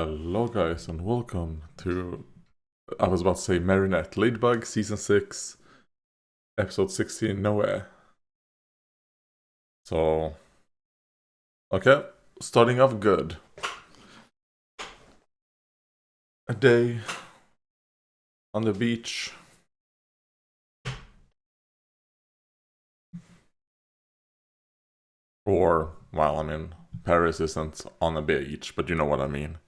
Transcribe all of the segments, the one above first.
Hello guys and welcome to, I was about to say Marinette, Ladybug Season 6, Episode 16, Noir. So, okay, starting off good. A day on the beach. Or, well, I mean, Paris isn't on a beach, but you know what I mean.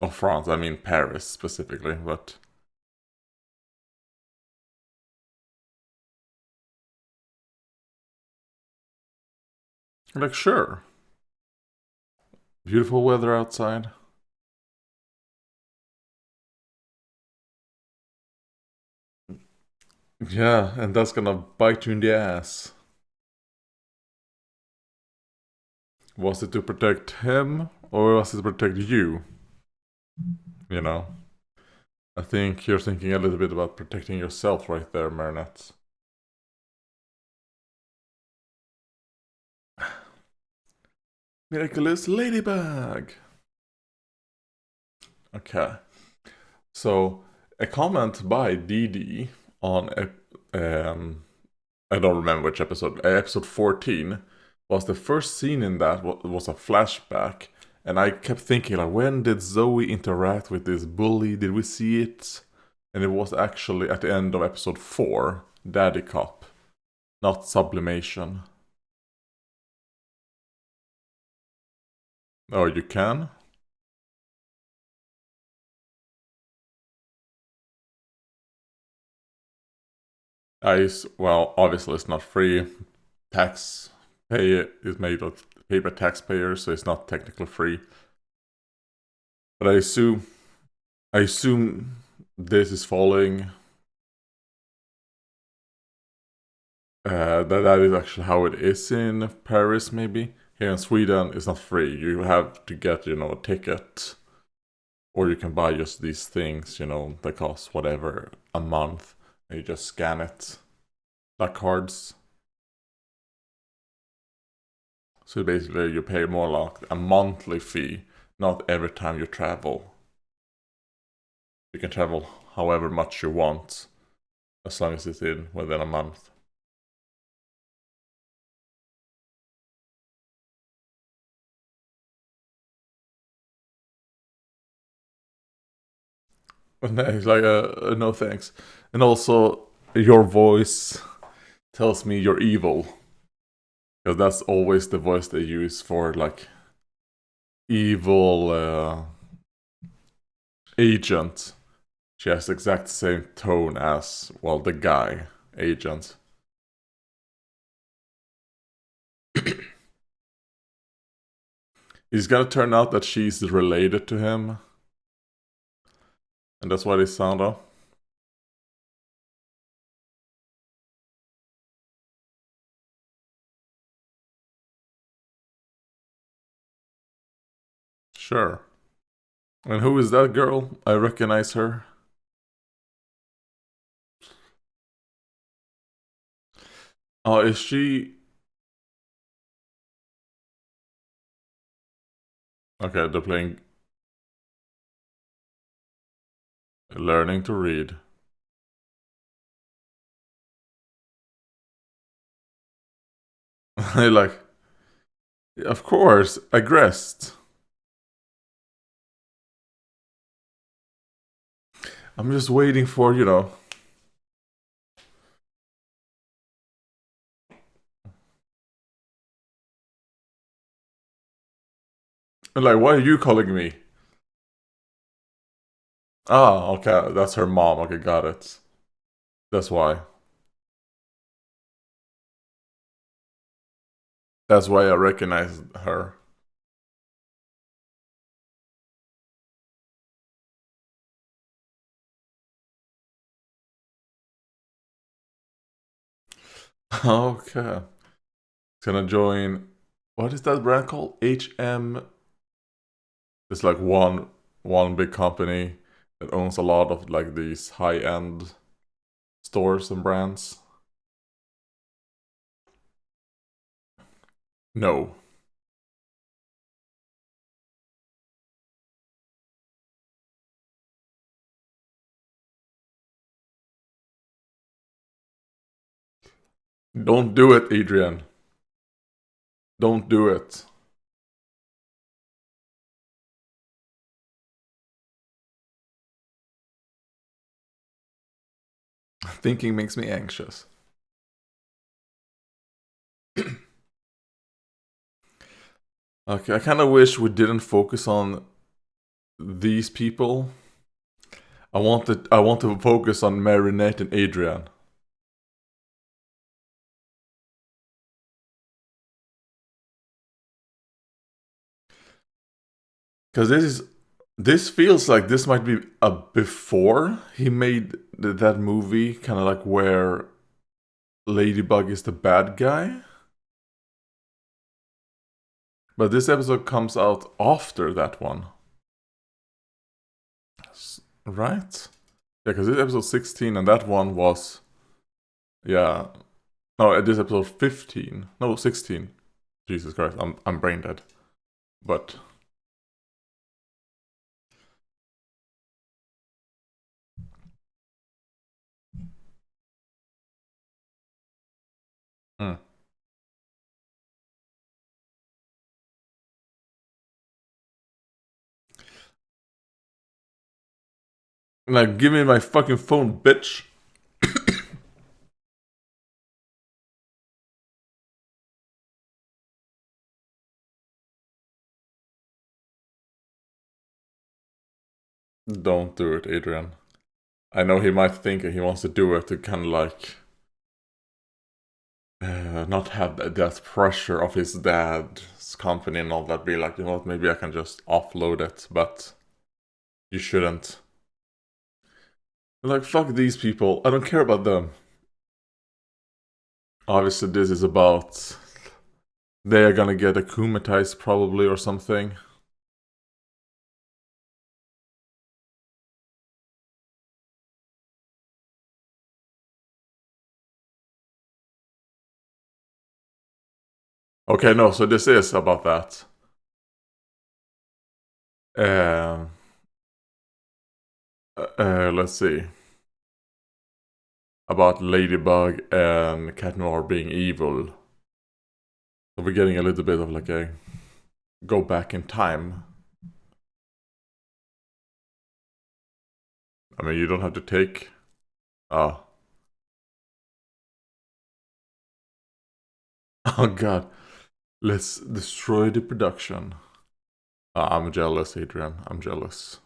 Or France, I mean Paris specifically, but... like, sure. Beautiful weather outside. Yeah, and that's gonna bite you in the ass. Was it to protect him, or was it to protect you? You know? I think you're thinking a little bit about protecting yourself right there, Marinette. Miraculous Ladybug! Okay. So, a comment by Dee on, I don't remember which episode, episode 14, was the first scene in that was a flashback. And I kept thinking, like, when did Zoe interact with this bully? Did we see it? And it was actually at the end of episode 4, Daddy Cop, not Sublimation. Oh, you can? Well, obviously it's not free. Tax pay is made of paid by taxpayers, so it's not technically free. But I assume this is following that is actually how it is in Paris. Maybe here in Sweden, it's not free. You have to get a ticket, or you can buy just these things that cost whatever a month, and you just scan it like cards. So basically, you pay more like a monthly fee, not every time you travel. You can travel however much you want, as long as it's within a month. And he's like, no thanks. And also, your voice tells me you're evil. Because that's always the voice they use for, like, evil agent. She has the exact same tone as, well, the guy, agent. It's gonna turn out that she's related to him. And that's why they sound off. Sure. And who is that girl? I recognize her. Oh, is she... okay, they're playing... learning to read. I like... of course, aggressed. I'm just waiting for, like, why are you calling me? Ah, okay, that's her mom. Okay, got it. That's why. That's why I recognize her. Okay. It's gonna join... what is that brand called? HM... it's like one big company that owns a lot of, like, these high-end stores and brands. No. Don't do it, Adrian. Don't do it. Thinking makes me anxious. Okay, I kind of wish we didn't focus on these people. I want to focus on Marinette and Adrian. Because this feels like this might be a before he made that movie, kind of like where Ladybug is the bad guy. But this episode comes out after that one. Right? Yeah, because this episode 16 and that one was... Yeah. No, this episode 15. No, 16. Jesus Christ, I'm brain dead. But... Hmm. Like, give me my fucking phone, bitch. Don't do it, Adrian. I know he might think he wants to do it to kind of like... not have that pressure of his dad's company and all that. Be like, you know what, maybe I can just offload it, but you shouldn't. Like, fuck these people. I don't care about them. Obviously, this is about... They are gonna get akumatized probably or something. Okay, no, so this is about that. Um, let's see. About Ladybug and Cat Noir being evil. So we're getting a little bit of like a go back in time. I mean, you don't have to take... Oh. Oh god. Let's destroy the production. I'm jealous, Adrian. I'm jealous.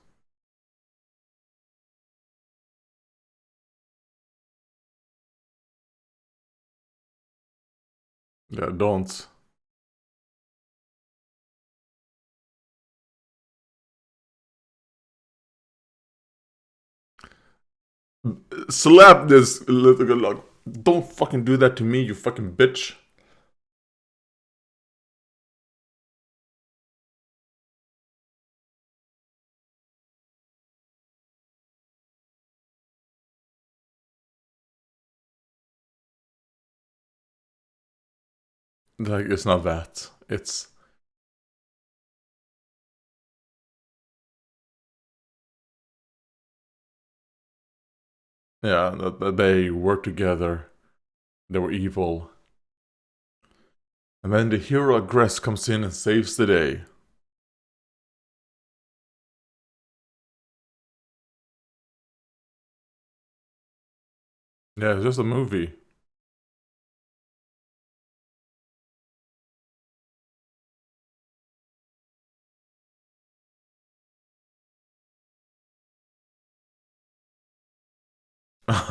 Yeah, don't. Slap this little girl. Don't fucking do that to me, you fucking bitch. Like, it's not that. It's... Yeah, that they work together. They were evil. And then the hero Aggress comes in and saves the day. Yeah, it's just a movie.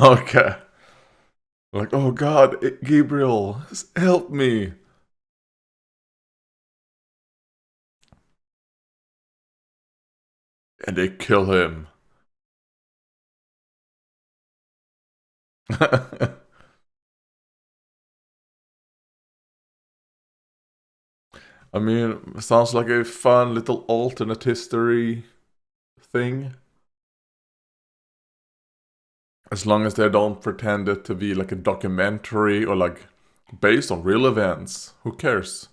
Okay. Like, oh god, Gabriel, help me. And they kill him. I mean, sounds like a fun little alternate history thing. As long as they don't pretend it to be like a documentary or like based on real events. Who cares?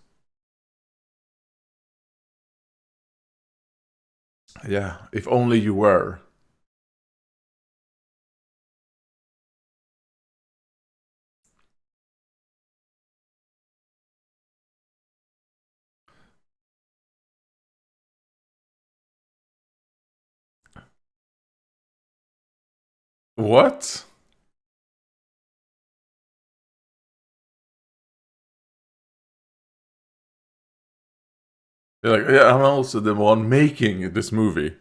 Yeah, if only you were. What? They're like, yeah, I'm also the one making this movie.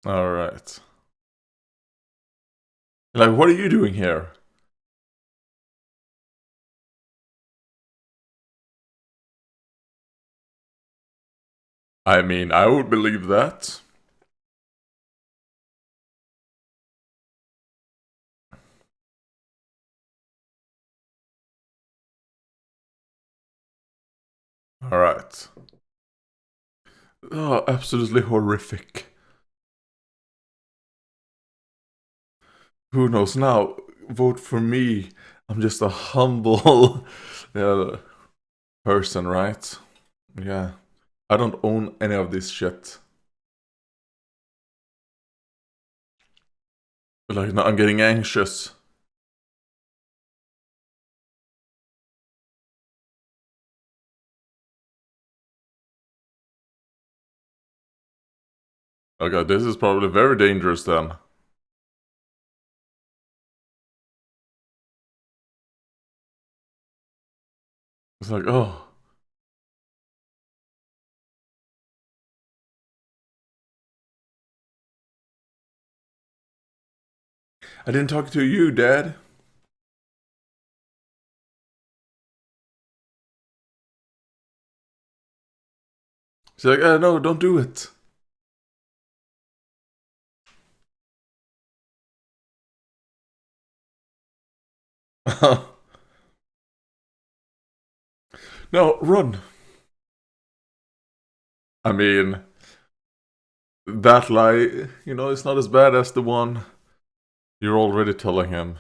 Alright. Like, what are you doing here? I mean, I would believe that. Alright. Oh, absolutely horrific. Who knows now? Vote for me. I'm just a humble person, right? Yeah. I don't own any of this shit. Like, now I'm getting anxious. Okay, this is probably very dangerous then. It's like, oh. I didn't talk to you, Dad. She's like, no, don't do it. No, run. I mean, that lie, it's not as bad as the one you're already telling him.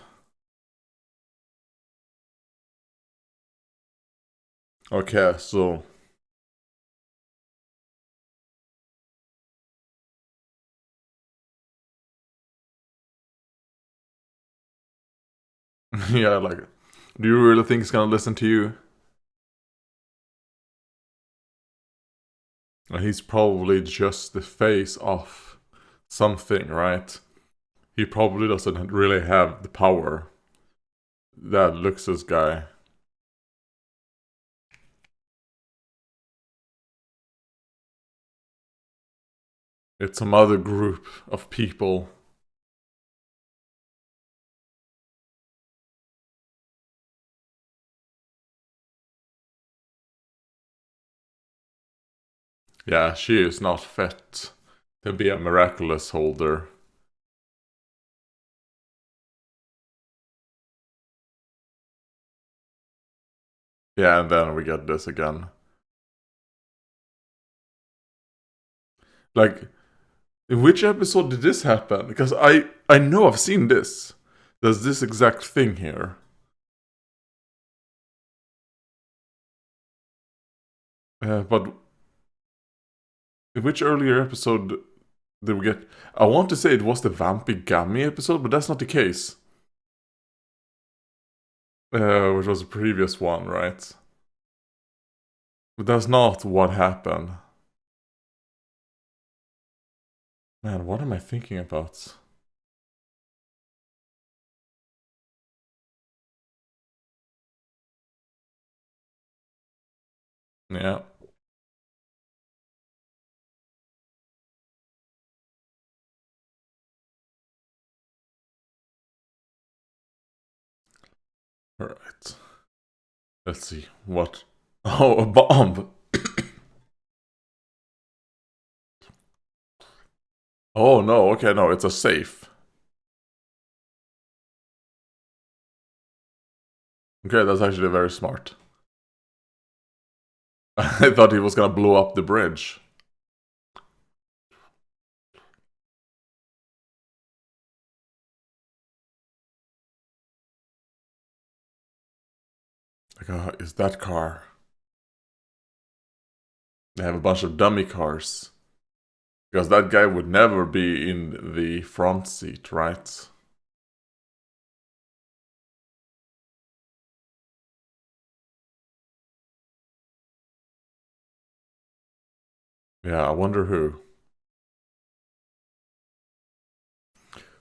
Okay, so. Yeah, like, do you really think he's gonna listen to you? He's probably just the face of something, right? He probably doesn't really have the power. That Luxus guy. It's some other group of people. Yeah, she is not fit to be a Miraculous holder. Yeah, and then we get this again. Like, in which episode did this happen? Because I know I've seen this. There's this exact thing here. But in which earlier episode did we get? I want to say it was the Vampy Gummy episode, but that's not the case. Which was the previous one, right? But that's not what happened. Man, what am I thinking about? Yeah. Alright. Let's see. What? Oh, a bomb! Oh no, okay, no, it's a safe. Okay, that's actually very smart. I thought he was gonna blow up the bridge. Like, is that car? They have a bunch of dummy cars. Because that guy would never be in the front seat, right? Yeah, I wonder who.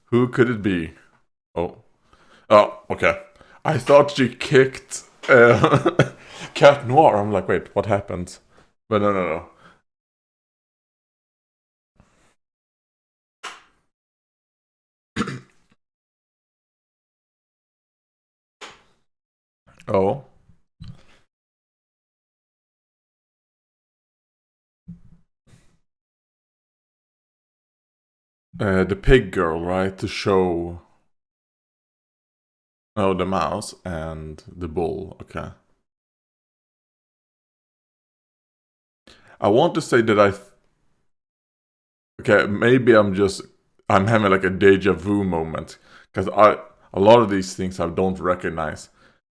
Who could it be? Oh. Oh, okay. I thought she kicked Cat Noir. I'm like, wait, what happened? But no, no, no. Oh. The pig girl, right? To show. Oh, the mouse and the bull. Okay. I want to say that okay, maybe I'm having like a deja vu moment because a lot of these things I don't recognize,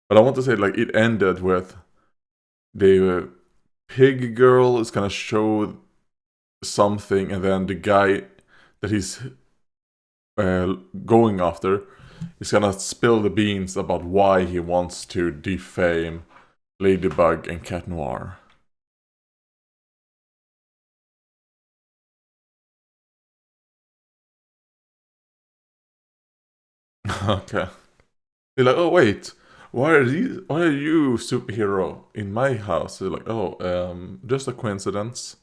but I want to say like it ended with the pig girl is gonna show something, and then the guy that he's going after is gonna spill the beans about why he wants to defame Ladybug and Cat Noir. Okay. They're like, oh wait, why are you superhero in my house? They're like, oh, just a coincidence.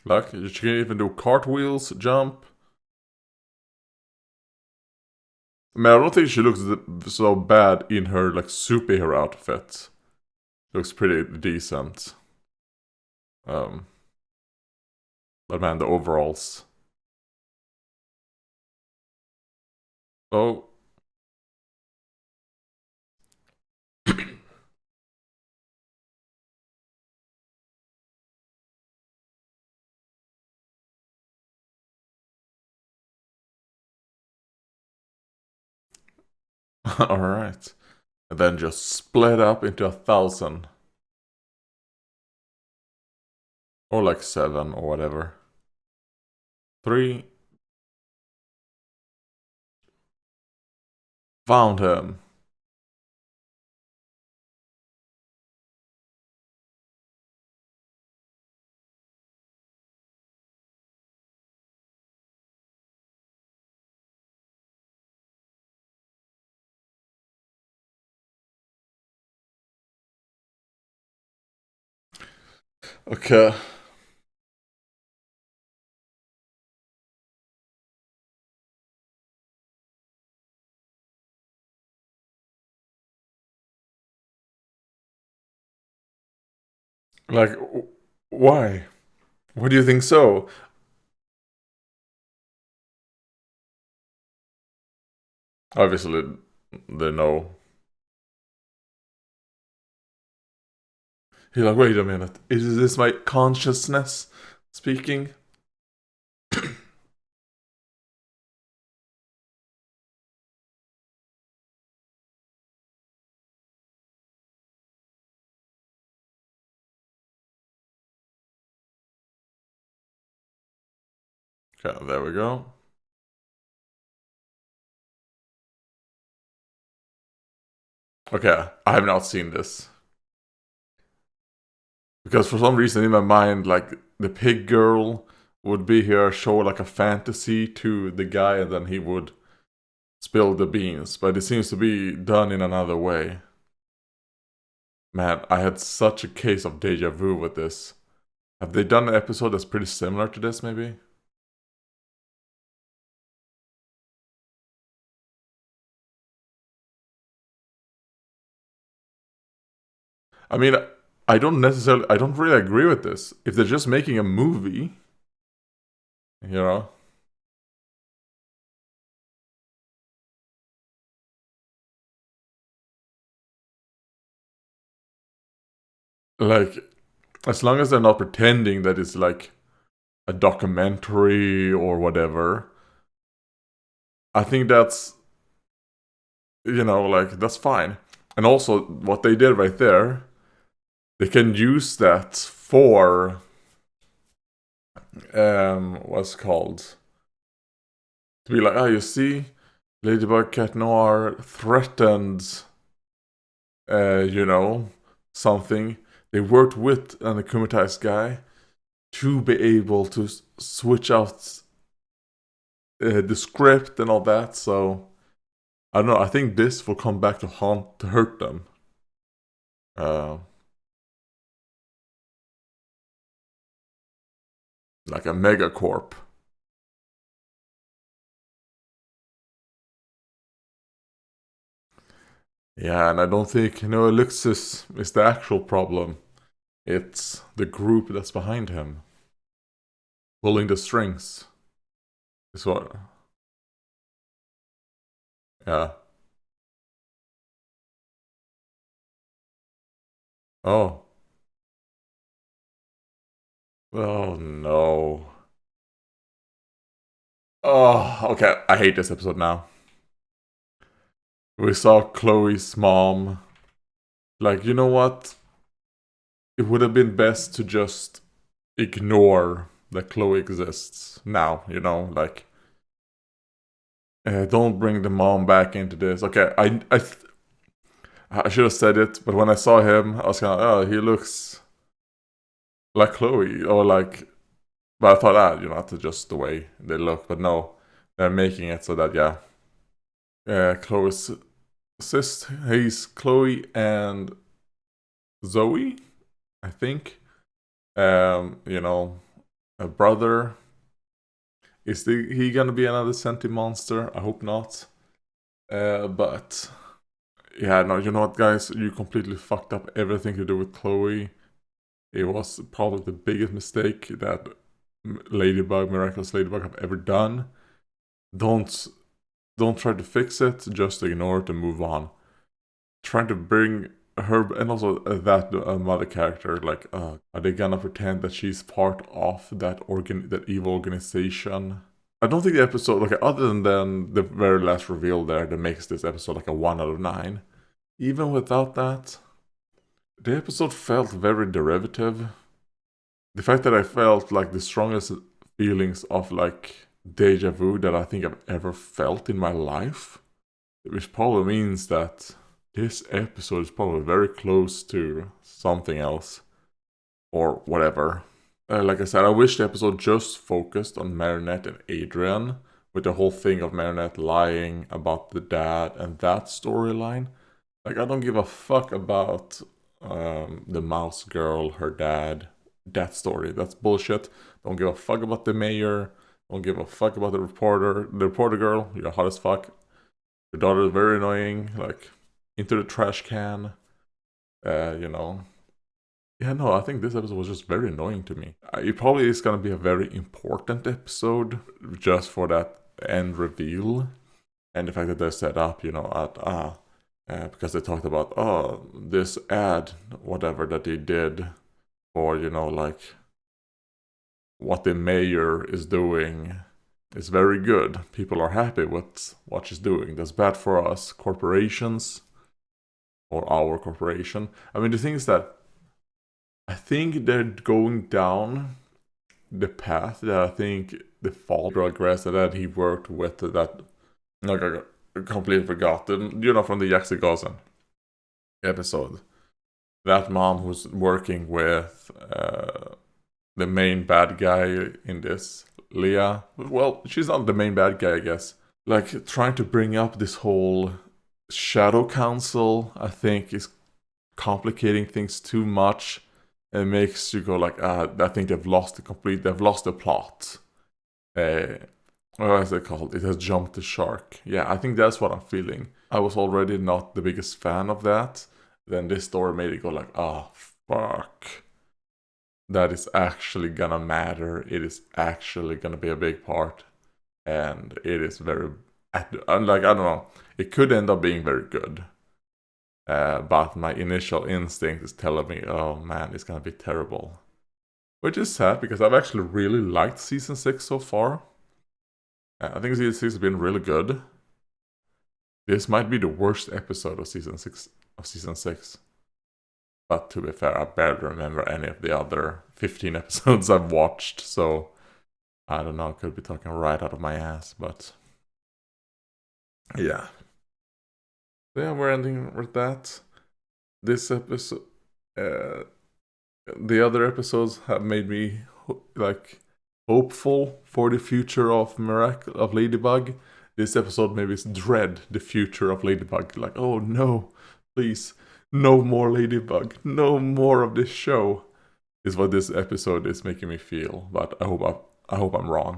Like, she can even do cartwheels, jump. I mean, I don't think she looks so bad in her like superhero outfit. Looks pretty decent. Um, but man, the overalls. Oh, all right. And then just split up into 1,000, or like 7 or whatever. 3 found him. Okay. Like, why? What do you think so? Obviously, they know. He's like, wait a minute. Is this my consciousness speaking? Okay, there we go. Okay, I have not seen this. Because for some reason in my mind, like, the pig girl would be here, show like a fantasy to the guy, and then he would spill the beans. But it seems to be done in another way. Man, I had such a case of deja vu with this. Have they done an episode that's pretty similar to this, maybe? I mean, I don't really agree with this. If they're just making a movie, you know, like, as long as they're not pretending that it's like a documentary or whatever, I think that's, like, that's fine. And also, what they did right there, they can use that for, what's called, to be like, oh, you see, Ladybug Cat Noir threatened, you know, something they worked with an akumatized guy to be able to switch out the script and all that. So I don't know. I think this will come back to hurt them. Like a megacorp. Yeah, and I don't think Alexis is the actual problem. It's the group that's behind him, pulling the strings. Is what? Yeah. Oh. Oh no. Oh, okay. I hate this episode now. We saw Chloe's mom. Like, you know what? It would have been best to just ignore that Chloe exists now, like don't bring the mom back into this. Okay, I should have said it, but when I saw him, I was kind of, oh, he looks like Chloe, or like, but I thought, that's just the way they look. But no, they're making it so that, Chloe's sister, he's Chloe and Zoe, I think. A brother. Is he gonna be another sentient monster? I hope not. But yeah, no, you know what, guys? You completely fucked up everything to do with Chloe. It was probably the biggest mistake that Miraculous Ladybug have ever done. Don't try to fix it. Just ignore it and move on. Trying to bring her and also that mother character, like, are they gonna pretend that she's part of that evil organization? I don't think the episode, like, other than the very last reveal there that makes this episode like a 1 out of 9. Even without that, the episode felt very derivative. The fact that I felt like the strongest feelings of like deja vu that I think I've ever felt in my life, which probably means that this episode is probably very close to something else or whatever. Like I said, I wish the episode just focused on Marinette and Adrian, with the whole thing of Marinette lying about the dad and that storyline. Like, I don't give a fuck about the mouse girl, her dad, that story. That's bullshit. Don't give a fuck about the mayor. Don't give a fuck about the reporter. The reporter girl, you're hot as fuck. Your daughter is very annoying. Like, into the trash can. Yeah, no, I think this episode was just very annoying to me. It probably is going to be a very important episode just for that end reveal. And the fact that they set up, because they talked about, this ad, whatever that they did for, like, what the mayor is doing is very good. People are happy with what she's doing. That's bad for us corporations, or our corporation. I mean, the thing is that I think they're going down the path that I think the fall progress that he worked with, that, like, I completely forgot, from the Yaxigosen episode. That mom who's working with the main bad guy in this, Leah. Well, she's not the main bad guy, I guess. Like, trying to bring up this whole shadow council, I think, is complicating things too much. It makes you go like, I think they've lost the plot. What is it called? It has jumped the shark. Yeah, I think that's what I'm feeling. I was already not the biggest fan of that. Then this story made it go like, fuck. That is actually gonna matter. It is actually gonna be a big part. And it is very, like, I don't know. It could end up being very good. But my initial instinct is telling me, oh man, it's gonna be terrible. Which is sad, because I've actually really liked Season 6 so far. I think Season 6 has been really good. This might be the worst episode of Season 6. But to be fair, I barely remember any of the other 15 episodes I've watched, so I don't know, I could be talking right out of my ass, but yeah. Yeah, we're ending with that. This episode, The other episodes have made me like hopeful for the future of Ladybug. This episode maybe is dread the future of Ladybug. Like, oh no, please, no more Ladybug, no more of this show. Is what this episode is making me feel. But I hope I'm wrong.